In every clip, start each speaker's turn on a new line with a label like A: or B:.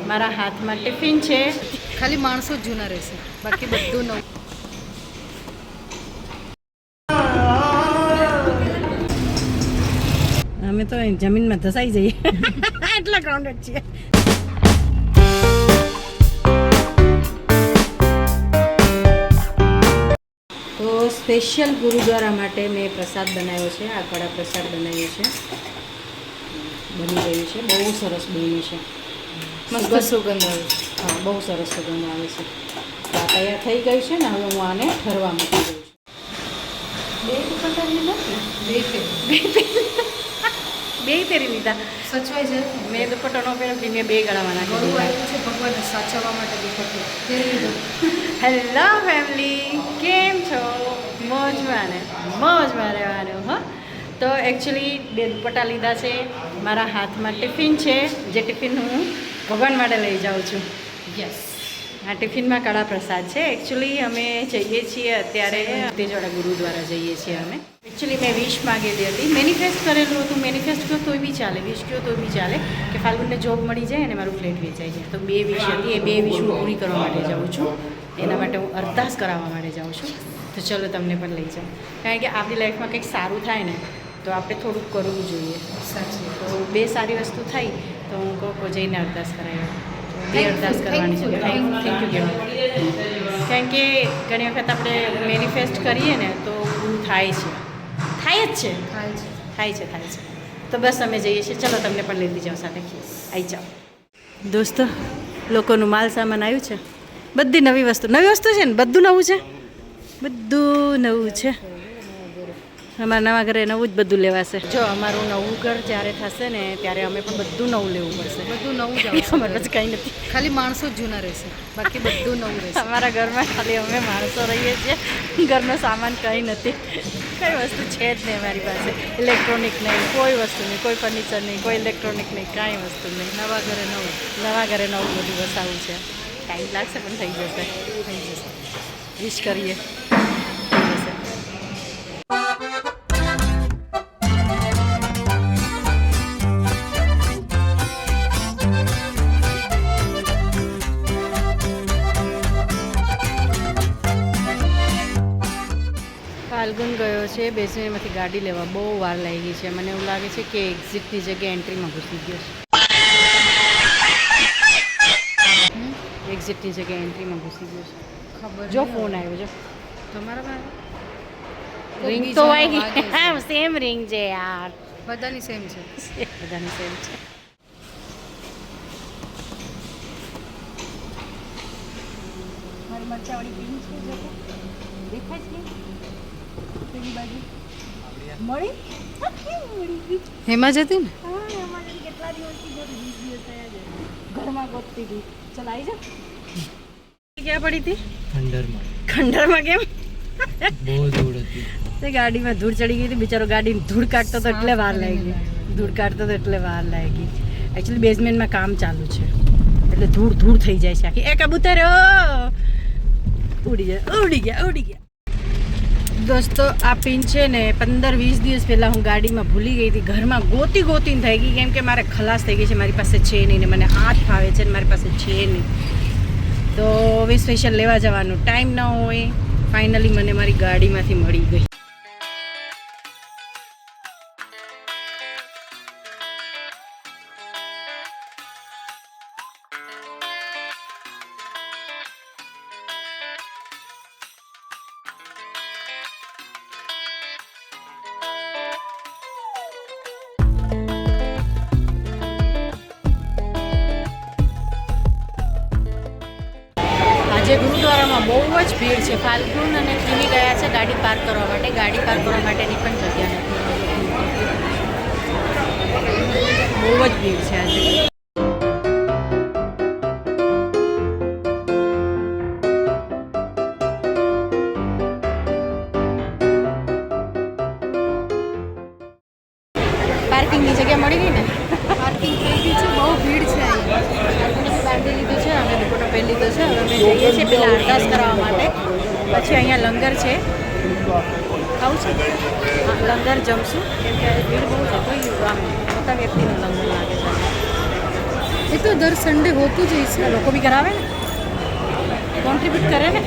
A: મારા હાથમાં ટિફિન છે.
B: ખાલી માણસો જ જૂના રહેશે, બાકી બધું નવું.
A: અમે તો જમીનમાં ધસાઈ જઈએ એટલા ગ્રાઉન્ડેડ છીએ. તો સ્પેશિયલ ગુરુદ્વારા માટે મેં પ્રસાદ બનાવ્યો છે. આ કડા પ્રસાદ બનાવ્યો છે, બની ગયું છે, બહુ સરસ બન્યું છે.
B: મસ્ત સુગંધ આવે છે.
A: હા, બહુ સરસ સુગંધ આવે છે. તો આ તૈયાર થઈ ગયું છે ને. હવે હું આને ઠરવા મૂકી દઉં છું. બે દુપટ્ટાની નથી, બે પહેરી લીધા.
B: સચવાઈ જાય.
A: મેં દુપટ્ટો ન પહેર્યો, મેં બે ગળામાં નાખી
B: ગળું
A: દીધા.
B: આવ્યું છે ભગવાનને સાચવવા માટે દુપટ્ટો પહેરી લીધો.
A: હેલો ફેમિલી, કેમ છો? મોજમાં ને મોજમાં રહેવાનું. હા, તો એકચ્યુઅલી બે દુપટ્ટા લીધા છે. મારા હાથમાં ટિફિન છે, જે ટિફિન હું ભગવાન માટે લઈ જાઉં છું.
B: યસ.
A: આ ટિફિનમાં કડા પ્રસાદ છે. એકચ્યુઅલી અમે જઈએ છીએ અત્યારે તેજવાડા ગુરુદ્વારા જઈએ છીએ અમે. એકચ્યુઅલી મેં વિશ માગેલી હતી, મેનિફેસ્ટ કરેલું હતું. મેનિફેસ્ટ કહો તોય બી ચાલે, વિશ કહો તોય બી ચાલે કે ફાલ્ગુનને જોબ મળી જાય અને મારું ફ્લેટ વેચાઈ જાય. તો બે વિશ હતી, એ બે વિશ હું પૂરી કરવા માટે જાઉં છું. એના માટે હું અરદાસ કરાવવા માટે જાઉં છું. તો ચલો તમને પણ લઈ જાઉં, કારણ કે આપણી લાઈફમાં કંઈક સારું થાય ને તો આપણે થોડુંક કરવું જોઈએ.
B: સાચી.
A: તો બે સારી વસ્તુ થઈ તો હું કહું જઈને અરદાસ કરાવ્યો. બે અરદાસ કરવાની છે. થેન્ક યુ કહેવાનું, કારણ કે ઘણી વખત આપણે મેનિફેસ્ટ કરીએ ને તો પૂરું થાય છે, થાય જ છે, થાય છે. તો બસ અમે જઈએ છીએ. ચલો તમને પણ લેતી જાઓ સાથે, આવી જાઓ. દોસ્તો, લોકોનું માલ સામાન આવ્યું છે. બધી નવી વસ્તુ છે ને, બધું નવું છે, બધું નવું છે. અમારા નવા ઘરે નવું જ બધું લેવાશે. જો અમારું નવું ઘર જ્યારે થશે ને ત્યારે અમે પણ બધું નવું લેવું પડશે.
B: બધું નવું જ આવશે.
A: અમારે પછી કંઈ નથી.
B: ખાલી માણસો જ જૂના રહેશે, બાકી બધું નવું રહેશે.
A: અમારા ઘરમાં ખાલી અમે માણસો રહીએ છીએ. ઘરનો સામાન કંઈ નથી, કઈ વસ્તુ છે જ નહીં અમારી પાસે. ઇલેક્ટ્રોનિક નહીં, કોઈ વસ્તુ નહીં, કોઈ ફર્નિચર નહીં, કોઈ ઇલેક્ટ્રોનિક નહીં, કાંઈ વસ્તુ નહીં. નવા ઘરે નવું બધું વસાવવું છે. ટાઈમ લાગશે પણ થઈ જશે. વિશ કરીએ, થઈ જશે. ફાલ્ગુન ગયો છે બેસણીમાંથી ગાડી લેવા. બહુ વાર લાગી છે. મને એવું લાગે છે કે એક્ઝિટની જગ્યાએ એન્ટ્રીમાં ઘૂસી ગયો છે. એક્ઝિટની જગ્યાએ એન્ટ્રીમાં ઘૂસી ગયો છે.
B: ખબર
A: જો ફોન આવ્યો, જો
B: તમારા
A: રિંગ તો આવી. હા, સેમ રિંગ છે યાર,
B: બધાની સેમ છે.
A: બધાની સેમ છે. મારી મરચાવાળી પિન છે, જો દેખાય છે પેલી બાજુ મળી
B: હેમાં જતી ને.
A: હા, અમારે કેટલા દિવસથી 20 દિવસ થયા છે. ઘરમાં ગોતતી હતી. ચલ આવી જા. ક્યાં પડી હતી? ખંડરમાં. કેમ?
C: બહુ ધૂળ હતી.
A: તે ગાડીમાં ધૂળ ચડી ગઈ હતી. બિચારો ગાડી ધૂળ કાઢતો તો એટલે વાર લાગી. એકચ્યુઅલી બેઝમેન્ટમાં કામ ચાલુ છે એટલે ધૂળ થઈ જાય છે આખી. એ કબૂતર ઉડી ગયા. દોસ્તો, આ પિન છે ને 15-20 દિવસ પહેલાં હું ગાડીમાં ભૂલી ગઈ હતી. ઘરમાં ગોતીને થઈ ગઈ, કેમ કે મારે ખલાસ થઈ ગઈ છે. મારી પાસે છે નહીં ને મને આ જ ફાવે છે ને મારી પાસે છે નહીં. તો હવે સ્પેશિયલ લેવા જવાનું ટાઈમ ન હોય. ફાઇનલી મને મારી ગાડીમાંથી મળી ગઈ. આજે ગુરુદ્વારામાં બહુ જ ભીડ છે. ફાલ્ગુન અને કિમી ગયા છે ગાડી પાર્ક કરવા માટે. ગાડી પાર્ક કરવા માટેની પણ જગ્યા નથી. બહુ જ ભીડ છે આજે. પાર્કિંગની જગ્યા મળી ગઈ ને?
B: પાર્કિંગ થઈ ગઈ છે, બહુ ભીડ છે અહીંયા.
A: બાંધી લીધું છે, અમે દુપટ્ટો પહેરી લીધો છે. હવે અમે જઈએ છીએ પહેલાં અરદાસ કરવા માટે, પછી અહીંયા લંગર છે. ખાવું છે? હા, લંગર જમશું, કેમ કે ભીડ બહુ છે. કોઈ આમ મોટા વ્યક્તિનું લંગર લાગે છે.
B: એ તો દર સન્ડે હોતું જ છે.
A: લોકો બી કરાવે ને, કોન્ટ્રીબ્યુટ કરે ને.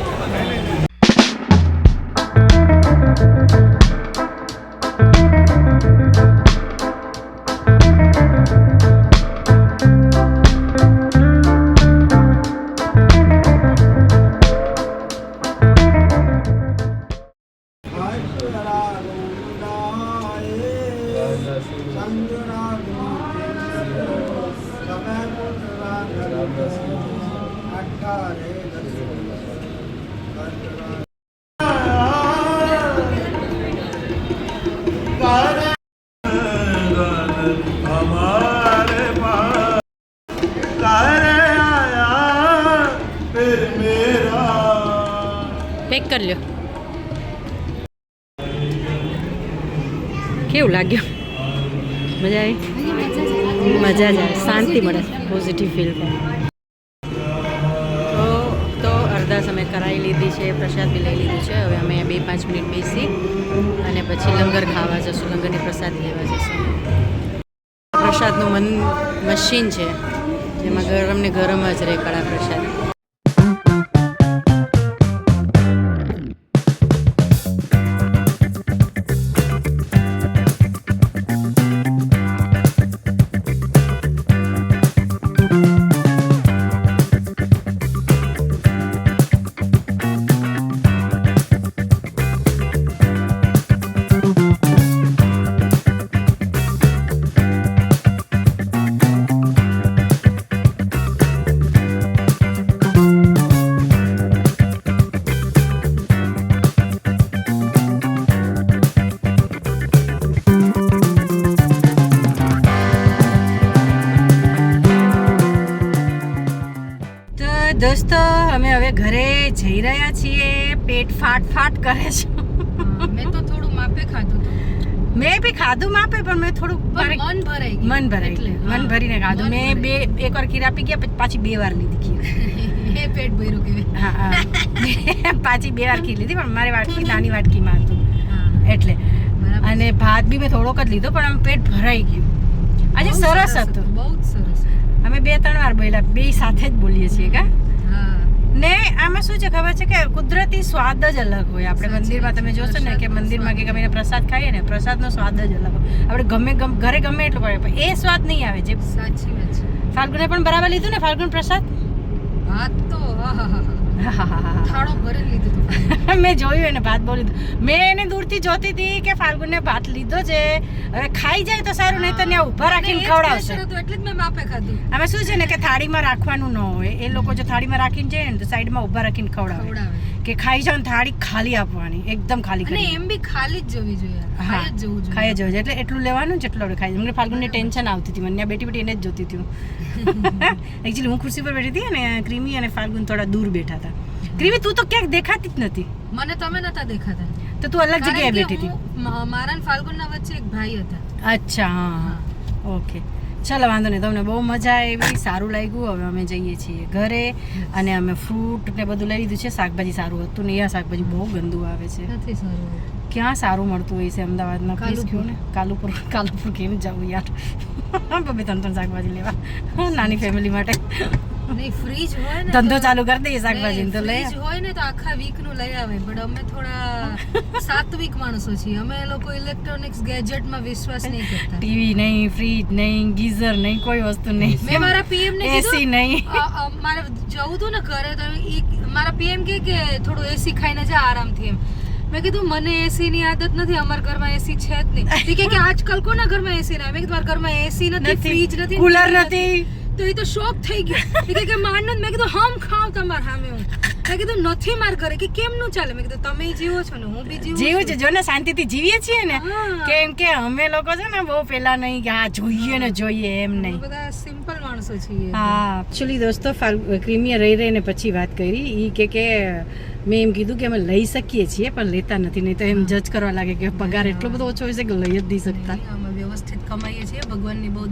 A: પેક કરી લ્યો. કેવું લાગ્યું? મજા આવી? મજા જ આવે, શાંતિ મળે, પોઝિટિવ ફીલ થાય. તો અડધા સમય કરાવી લીધી છે, પ્રસાદ બી લઈ લીધું છે. હવે અમે 2-5 મિનિટ બેસી અને પછી લંગર ખાવા જશું, લંગરની પ્રસાદ લેવા જશું. પ્રસાદનું મશીન છે જેમાં ગરમ ને ગરમ જ રહે કડા પ્રસાદ. દોસ્તો અમે હવે ઘરે જઈ રહ્યા છીએ. પેટ ફાટ કરે છે.
B: મેં તો થોડું માપે ખાધું હતું.
A: મેં બી ખાધું માપે, પણ મેં થોડું
B: મન ભરાઈ ગયું.
A: મન ભરીને ખાધું. મેં એક વાર ખીર આપી ગયા, પછી પાછી 2 વાર લીધી ખીર.
B: એ પેટ ભર્યું કે
A: હા પાછી 2 વાર ખીર લીધી, પણ મારી વાટકી નાની વાટકીમાં હતું એટલે. અને ભાત બી મેં થોડોક જ લીધો, પણ આમ પેટ ભરાઈ ગયું. આજે સરસ હતું,
B: બહુ જ સરસ.
A: અમે 2-3 વાર બોલ્યા, 2 સાથે જ બોલીએ છીએ કા. ને આમાં શું છે ખબર છે કે કુદરતી સ્વાદ જ અલગ હોય. આપણે મંદિરમાં તમે જોશો ને કે મંદિરમાં કે ગમે પ્રસાદ ખાઈએ ને, પ્રસાદનો સ્વાદ જ અલગ હોય. આપણે ઘરે ગમે એટલું પડે, પણ એ સ્વાદ નહીં આવે જે.
B: સાચી વાત છે.
A: ફાલ્ગુને પણ બરાબર લીધું ને ફાલ્ગુન પ્રસાદ.
B: ભાત તો થાળો ભરી લીધું.
A: મેં જોયું એને ભાત બહુ લીધું. મેં એને દૂરથી જોતી હતી કે ફાલ્ગુને ભાત લીધો છે, હવે ખાઈ જાય તો સારું, નહીં તો ત્યાં ઊભા રાખીને ખવડાવશે.
B: એટલે જ મેં માપે ખાધું.
A: આમાં શું છે ને કે થાળીમાં રાખવાનું ન હોય. એ લોકો જો થાળીમાં રાખીને જાય ને તો સાઈડમાં ઊભા રાખીને ખવડાવે કે ખાઈ જાવ ને થાળી ખાલી આપવાની, એકદમ ખાલી કરી.
B: એમ બી ખાલી જ જવી જોઈએ, ખાઈ જ જવું જોઈએ.
A: ખાઈ જ જવું જોઈએ. એટલે એટલું લેવાનું જેટલું આપણે ખાઈ. મને ફાલ્ગુનને ટેન્શન આવતી હતી, મને બેટી એને જ જોતી હતી. એકચ્યુઅલી હું ખુરશી પર બેઠી હતી અને ક્રીમી અને ફાલ્ગુન થોડા દૂર બેઠા હતા. ક્રીમી તું તો ક્યાંક દેખાતી જ નથી.
B: મને તમે નતા દેખાતા,
A: તો તું અલગ જગ્યાએ બેઠી હતી.
B: મારા ને ફાલ્ગુનના વચ્ચે એક ભાઈ હતા.
A: અચ્છા, હા, ઓકે. ચાલો વાંધો નહીં, તમને બહુ મજા આવી, સારું લાગ્યું. હવે અમે જઈએ છીએ ઘરે અને અમે ફ્રૂટ ને બધું લઈ લીધું છે. શાકભાજી સારું હતું ને, અહીંયા શાકભાજી બહુ ગંદુ આવે છે.
B: નથી સારું.
A: ક્યાં સારું મળતું હોય છે અમદાવાદમાં? પ્લીઝ કહો ને. કાલુપુર કેમ જવું યાર? 2-3 શાકભાજી લેવા નાની ફેમિલી માટે.
B: નહીં, ફ્રીજ હોય ને
A: ધંધો ચાલુ કરી દઈએ શાકભાજી તો લઈ.
B: ફ્રીજ હોય ને તો આખા વીક નું લઈ આવે, પણ અમે થોડા સાત્વિક માણસો છીએ. અમે લોકો ઇલેક્ટ્રોનિક્સ ગેજેટમાં વિશ્વાસ નહીં કરતા.
A: ટીવી નહીં, ફ્રીજ નહીં, ગીઝર નહીં, કોઈ વસ્તુ નહીં.
B: મેં મારા પીએમ ને
A: એસી નહીં.
B: મારે જવું હતું ને ઘરે, તો મારા પીએમ કે થોડું એસી ખાઈને જા આરામથી. એમ મેં કીધું મને એસી ની આદત નથી, અમારા ઘરમાં એસી છે જ નહીં. કે આજકાલ કોના ઘરમાં એસી ના? મેં કીધું મારા ઘરમાં એસી નથી, ફ્રીજ નથી,
A: કુલર નથી.
B: તો એ તો શોક થઈ ગયો. કે માનત. મેં કીધું હમ ખાવ તમાર સામે. મેં કીધું નથી માર ઘરે. કે કેમ નું ચાલે? મેં કીધું તમે જીવો છો ને હું બી જીવું
A: છે. જો ને શાંતિથી જીવીએ છીએ ને, કેમ કે અમે લોકો છે ને બહુ પેલા નહીં કે હા જોઈએ ને જોઈએ એમ નહીં.
B: બધા સિમ્પલ માણસો છીએ.
A: હા, એકચ્યુઅલી દોસ્તો ક્રીમીએ રહીને પછી વાત કરી. એ કે મેં એમ કીધું કે અમે લઈ શકીએ છીએ પણ લેતા નથી, નહીં તો એમ જજ કરવા લાગે કે પગાર એટલો બધો ઓછો હોય છે કે લઈ જ નહીં શકતા.
B: અમે વ્યવસ્થિત કમાઈએ છીએ, ભગવાનની બહુ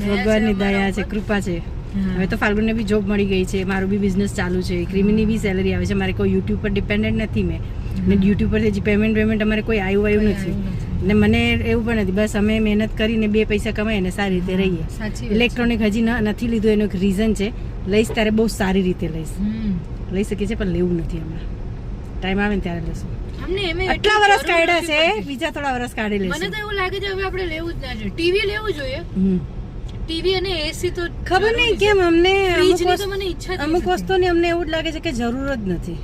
A: દયા છે, કૃપા છે. હવે તો ફાલ્ગુનને બી જોબ મળી ગઈ છે, મારું બી બિઝનેસ ચાલુ છે, ક્રીમીની બી સેલરી આવે છે. મારે કોઈ યુટ્યુબ પર ડિપેન્ડન્ટ નથી. મેં યુટ્યુબ પરથી પેમેન્ટ અમારે કોઈ આવ્યું નથી. ને મને એવું પણ નથી, બસ અમે મહેનત કરીને 2 પૈસા કમાઈએ ને સારી રીતે રહીએ.
B: સાચી
A: ઇલેક્ટ્રોનિક હજી નથી લીધું, એનું એક રીઝન છે. લઈશ ત્યારે બહુ સારી રીતે લઈશ. લઈ શકીએ છીએ પણ લેવું નથી હમણાં. ટાઈમ આવે ને ત્યારે લેશું.
B: અમને એમે
A: આટલા વર્ષ કાઢ્યા છે, બીજા થોડા વર્ષ કાઢી
B: મને
A: લઈશું.
B: તો એવું લાગે છે હવે આપણે લેવું જ ના જોઈએ. ટીવી લેવું જોઈએ. ટીવી અને એસી તો
A: ખબર નહીં કેમ અમને
B: ફ્રીજની તો મને ઈચ્છા જ
A: અમુક
B: નથી.
A: વસ્તુની અમને એવું જ લાગે છે કે જરૂર જ નથી.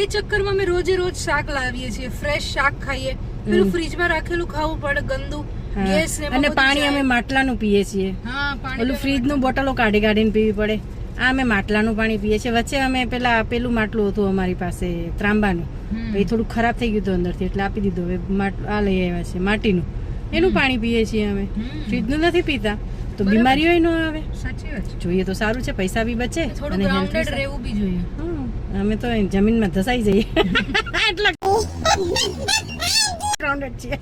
B: એ ચક્કરમાં અમે રોજે રોજ શાક લાવીએ છીએ, ફ્રેશ શાક ખાઈએ. પેલું ફ્રીજમાં રાખેલું ખાવું પડે ગંદુ.
A: હા.
B: ગેસ ને
A: અને પાણી અમે માટલાનું પીએ છીએ.
B: હા પાણી
A: ઓલું ફ્રીજનું બોટલો કાઢી કાઢીને પીવી પડે. આ અમે માટલાનું પાણી પીએ છીએ. વચ્ચે અમે પેલું માટલું હતું અમારી પાસે ત્રાંબાનું, એ થોડું ખરાબ થઈ ગયું હતું અંદરથી, એટલે આપી દીધું. હવે આ લઈ આવ્યા છે માટીનું, એનું પાણી પીએ છીએ અમે. ફ્રીજનું નથી પીતા તો બીમારીઓ ન આવે.
B: સાચી વાત છે.
A: જોઈએ તો સારું છે, પૈસા બી બચે
B: થોડું
A: અને health બી
B: ગ્રાઉન્ડેડ
A: સારું.
B: રહેવું બી જોઈએ.
A: અમે તો જમીનમાં ધસાઈ જઈએ એટલા ગ્રાઉન્ડેડ છીએ.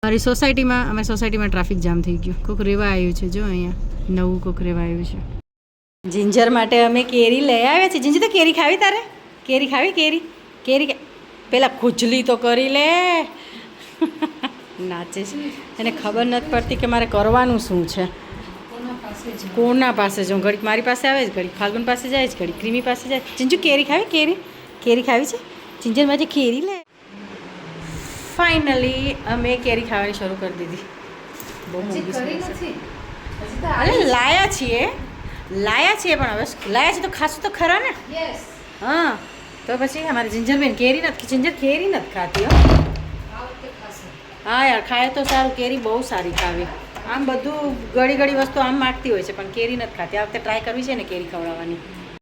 A: મારી સોસાયટીમાં ટ્રાફિક જામ થઈ ગયું. કોક રેવા આવ્યું છે, જો અહીંયા નવું કોક રેવા આવ્યું છે. જિંજર માટે અમે કેરી લઈ આવ્યા છીએ. જિંજર તો કેરી ખાવી તારે? કેરી ખાવી? કેરી પેલા ખુજલી તો કરી લે. નાચે છે, એને ખબર નથી પડતી કે મારે કરવાનું શું છે. કોના પાસે જાઉં? ઘડીક મારી પાસે આવે છે, ઘડીક ફાલ્ગુન પાસે જાય છે, ઘડીક ક્રીમી પાસે જાય. ચિંજુ કેરી ખાવી? કેરી ખાવી છે? ચિંજર મારી કેરી લે. ફાઇનલી અમે કેરી ખાવાની શરૂ કરી દીધી. બહુ મોંઘી છે. અરે લાયા છીએ પણ હવે લાયા છે તો ખાશું તો ખરા ને. હા તો પછી અમારે જિંજરબેન કેરી નથી ખાતી હો. હા યાર, ખાય તો સારું. કેરી બહુ સારી ખાવી. આમ બધું ઘડી વસ્તુ આમ માગતી હોય છે પણ કેરી નથી ખાતી. આ વખતે ટ્રાય કરવી છે ને કેરી ખવડાવવાની.